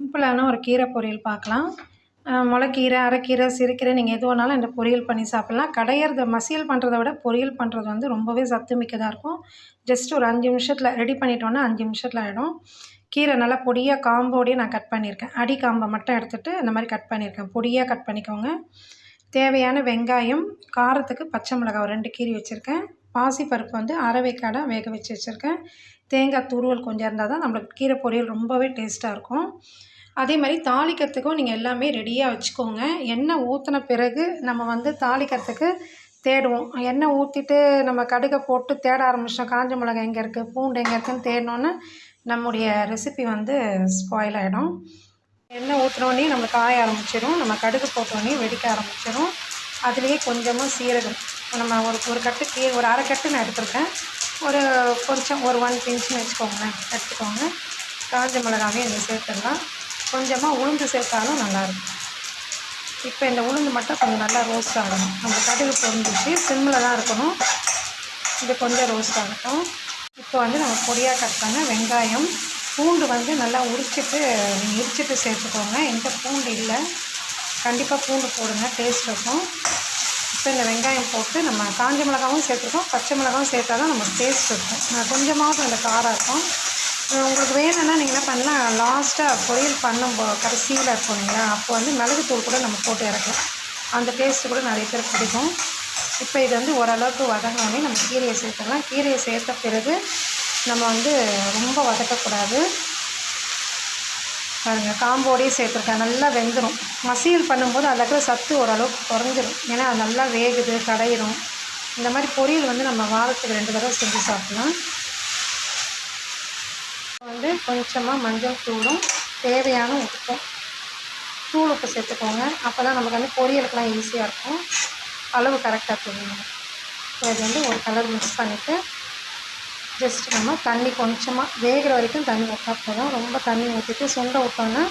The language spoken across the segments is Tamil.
சிம்பிளான ஒரு கீரை பொரியல் பார்க்கலாம். முளைக்கீரை, அரைக்கீரை, சிறுக்கீரை நீங்கள் எது வேணாலும் இந்த பொரியல் பண்ணி சாப்பிட்லாம். கடையிறத மசியல் பண்ணுறத விட பொரியல் பண்ணுறது வந்து ரொம்பவே சத்து மிக்கதாக இருக்கும். ஜஸ்ட் ஒரு 5 நிமிஷத்தில் ரெடி பண்ணிட்டோன்னா 5 நிமிஷத்தில் ஆகிடும். கீரை நல்லா பொடியாக காம்போடையே நான் கட் பண்ணியிருக்கேன். அடி காம்பை மட்டும் எடுத்துகிட்டு இந்த மாதிரி கட் பண்ணியிருக்கேன். பொடியாக கட் பண்ணிக்கோங்க. தேவையான வெங்காயம், காரத்துக்கு பச்சை மிளகாய் ஒரு 2 கீரி வச்சுருக்கேன். பாசிப்பருப்பு வந்து அரை வேக்காடாக வேக வச்சு வச்சுருக்கேன். தேங்காய் துருவல் கொஞ்சம் இருந்தால் தான் நம்மளுக்கு கீரை பொரியல் ரொம்பவே டேஸ்ட்டாக இருக்கும். அதே மாதிரி தாளிக்கிறதுக்கும் நீங்கள் எல்லாமே ரெடியாக வச்சுக்கோங்க. எண்ணெய் ஊற்றின பிறகு நம்ம வந்து தாளிக்கிறதுக்கு தேடுவோம். எண்ணெய் ஊற்றிட்டு நம்ம கடுகை போட்டு தேட ஆரம்பிச்சோம். காஞ்ச மிளகாய் எங்கே இருக்குது, பூண்டு எங்கே இருக்குதுன்னு தேடினோன்னு நம்முடைய ரெசிபி வந்து ஸ்பாயில் ஆகிடும். எண்ணெய் ஊற்றினோடனே நம்ம காய ஆரம்பிச்சிடும். நம்ம கடுகு போட்டோடனே வெடிக்க ஆரம்பிச்சிடும். அதுலேயே கொஞ்சமாக சீரகம் நம்ம ஒரு கட்டு ஒரு அரை கட்டு நான் எடுத்துருக்கேன். கொஞ்சம் ஒரு 1 பிஞ்சுன்னு வச்சுக்கோங்களேன், எடுத்துக்கோங்க. காஞ்ச மிளகாவே இதில் சேர்த்துடலாம். கொஞ்சமாக உளுந்து சேர்த்தாலும் நல்லாயிருக்கும். இப்போ இந்த உளுந்து மட்டும் கொஞ்சம் நல்லா ரோஸ்ட் ஆகணும். நம்ம கடுகு பொரிஞ்சிச்சு, சிம்மில் தான் இருக்கணும். இது கொஞ்சம் ரோஸ்ட் ஆகட்டும். இப்போ வந்து நம்ம பொடியாக கட் பண்ண வெங்காயம், பூண்டு வந்து நல்லா இடிச்சிட்டு சேர்த்துக்கோங்க. எந்த பூண்டு இல்லை, கண்டிப்பாக பூண்டு போடுங்க, டேஸ்ட் இருக்கும். இப்போ இந்த வெங்காயம் போட்டு நம்ம காஞ்ச மிளகாவும் சேர்த்துருக்கோம், பச்சை மிளகாவும் சேர்த்தா தான் நமக்கு டேஸ்ட் இருக்கும். கொஞ்சமாவது அந்த காரம் இருக்கும். உங்களுக்கு வேணும்னா நீங்கள் என்ன பண்ணலாம், லாஸ்ட்டாக பொரியல் கடைசியில் இருக்கும் இல்லைங்களா, அப்போ வந்து மிளகுத்தூள் கூட நம்ம போட்டு இறக்கலாம். அந்த டேஸ்ட்டு கூட நிறைய பேர் பிடிக்கும். இப்போ இது வந்து ஓரளவுக்கு வதங்கினோடனே நம்ம கீரையை சேர்த்துக்கலாம். கீரையை சேர்த்த பிறகு நம்ம வந்து ரொம்ப வதக்கக்கூடாது. பாருங்கள், காம்போடையே சேர்த்துருக்கேன். நல்லா வெந்துடும். மசியல் பண்ணும்போது அதில் இருக்கிற சத்து ஓரளவுக்கு குறைஞ்சிரும். ஏன்னா அது நல்லா வேகுது, கடையிடும். இந்த மாதிரி பொரியல் வந்து நம்ம வாரத்துக்கு 2 தடவை செஞ்சு சாப்பிட்லாம். வந்து கொஞ்சமாக மஞ்சள் தூளும் தேவையான உப்பும், தூள் உப்பு சேர்த்துக்கோங்க. அப்போ தான் நமக்கு வந்து பொரியலுக்குலாம் ஈஸியாக இருக்கும். அளவு கரெக்டாக தெரியும். ஸோ இது வந்து ஒரு கலர் மிக்ஸ் பண்ணிவிட்டு ஜஸ்ட் நம்ம தண்ணி கொஞ்சமாக வேகிற வரைக்கும் தண்ணி ஊற்றா போதும். ரொம்ப தண்ணி ஊற்றிட்டு சுண்டை விட்டோன்னா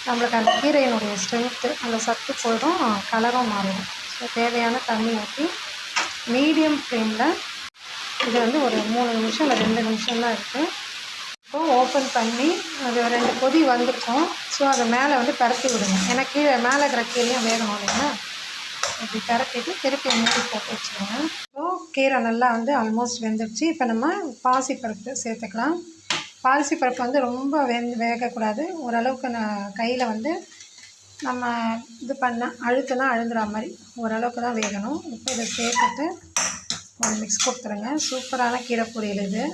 நம்மளுக்கு அந்த கீரையினுடைய ஸ்ட்ரென்த்து, அந்த சத்து போயிடும், கலரும் மாறிடும். ஸோ தேவையான தண்ணி ஊற்றி மீடியம் ஃப்ளேமில் இது வந்து ஒரு 3 நிமிஷம் இல்லை 2 நிமிஷம் தான் இருக்குது. இப்போது ஓப்பன் பண்ணி அது 2 கொதி வந்துருக்கும். ஸோ அதை மேலே வந்து பரட்டி விடுங்க. ஏன்னா கீழே மேலே இருக்கிற கீரையும் வேகணும் இல்லைங்களா. இப்படி பரட்டிட்டு திருப்பி மூடி போட்டு வச்சுருங்க. இப்போது கீரை நல்லா வந்து ஆல்மோஸ்ட் வெந்துடுச்சு. இப்போ நம்ம பாசிப்பருப்பு சேர்த்துக்கலாம். பாசிப்பருப்பு வந்து ரொம்ப வேகக்கூடாது. ஓரளவுக்கு நான் கையில் வந்து நம்ம இது அழுத்தினா அழுந்துற மாதிரி ஓரளவுக்கு தான் வேகணும். இப்போ இதை சேர்த்துட்டு ஒரு மிக்ஸ் கொடுத்துருங்க. சூப்பரான கீரை பொரியல் இது.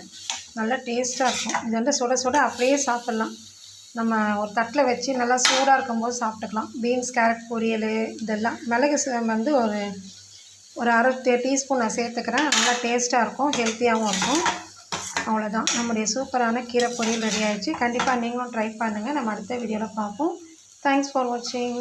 நல்லா டேஸ்ட்டாக இருக்கும். இது வந்து சுட சுட அப்படியே சாப்பிட்லாம். நம்ம ஒரு தட்டில் வச்சு நல்லா சூடாக இருக்கும்போது சாப்பிட்டுக்கலாம். பீன்ஸ், கேரட் பொரியல் இதெல்லாம். மிளகு வந்து ஒரு அரை டீஸ்பூன் நான் சேர்த்துக்கிறேன். நல்லா டேஸ்ட்டாக இருக்கும், ஹெல்த்தியாகவும் இருக்கும். அவ்வளோதான், நம்முடைய சூப்பரான கீரை பொரியல் ரெடி ஆகிடுச்சு. கண்டிப்பாக நீங்களும் ட்ரை பண்ணுங்கள். நம்ம அடுத்த வீடியோவில் பார்ப்போம். தேங்க்ஸ் ஃபார் வாட்சிங்.